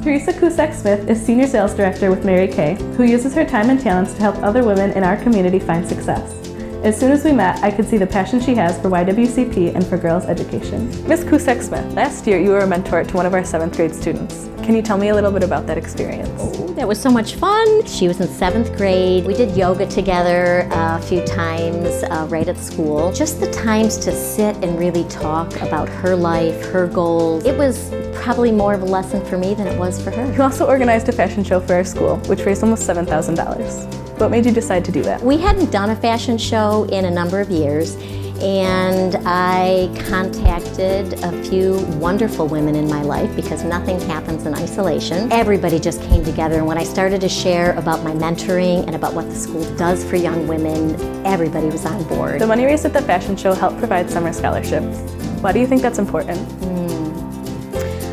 Theresa Kusak-Smith is Senior Sales Director with Mary Kay, who uses her time and talents to help other women in our community find success. As soon as we met, I could see the passion she has for YWCP and for girls' education. Ms. Kusak-Smith, last year you were a mentor to one of our 7th grade students. Can you tell me a little bit about that experience? Oh, that was so much fun. She was in 7th grade. We did yoga together a few times right at school. Just the times to sit and really talk about her life, her goals. It was probably more of a lesson for me than it was for her. You also organized a fashion show for our school, which raised almost $7,000. What made you decide to do that? We hadn't done a fashion show in a number of years, and I contacted a few wonderful women in my life because nothing happens in isolation. Everybody just came together, and when I started to share about my mentoring and about what the school does for young women, everybody was on board. The money raised at the fashion show helped provide summer scholarships. Why do you think that's important?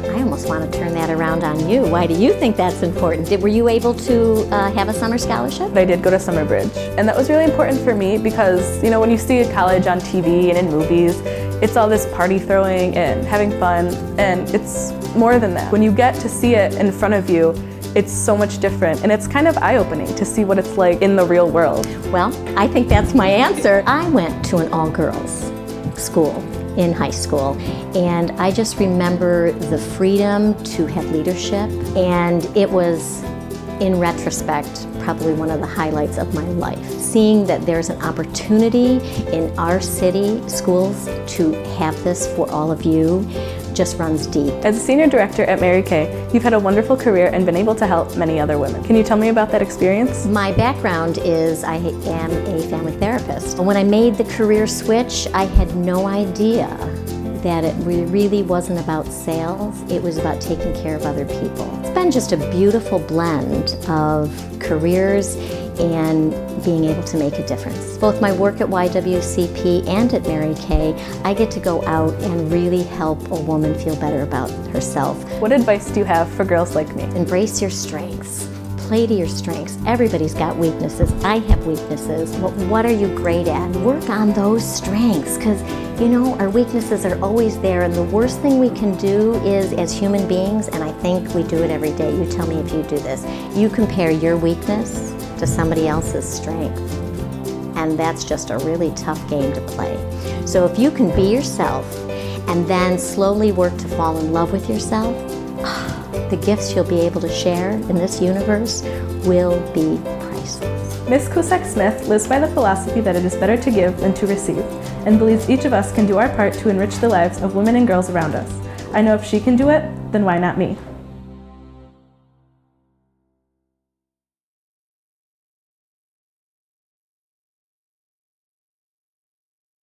I almost want to turn that around on you. Why do you think that's important? Were you able to have a summer scholarship? I did go to Summer Bridge, and that was really important for me because, you know, when you see a college on TV and in movies, it's all this party throwing and having fun, and it's more than that. When you get to see it in front of you, it's so much different, and it's kind of eye-opening to see what it's like in the real world. Well, I think that's my answer. I went to an all-girls school in high school, and I just remember the freedom to have leadership, and it was, in retrospect, probably one of the highlights of my life. Seeing that there's an opportunity in our city schools to have this for all of you just runs deep. As a senior director at Mary Kay, you've had a wonderful career and been able to help many other women. Can you tell me about that experience? My background is I am a family therapist. When I made the career switch, I had no idea that it really wasn't about sales, it was about taking care of other people. It's been just a beautiful blend of careers and being able to make a difference. Both my work at YWCP and at Mary Kay, I get to go out and really help a woman feel better about herself. What advice do you have for girls like me? Embrace your strengths. Play to your strengths. Everybody's got weaknesses. I have weaknesses. But what are you great at? Work on those strengths, because you know, our weaknesses are always there, and the worst thing we can do is, as human beings, and I think we do it every day, you tell me if you do this, you compare your weakness to somebody else's strength. And that's just a really tough game to play. So if you can be yourself and then slowly work to fall in love with yourself, the gifts you'll be able to share in this universe will be priceless. Ms. Kusak-Smith lives by the philosophy that it is better to give than to receive, and believes each of us can do our part to enrich the lives of women and girls around us. I know if she can do it, then why not me?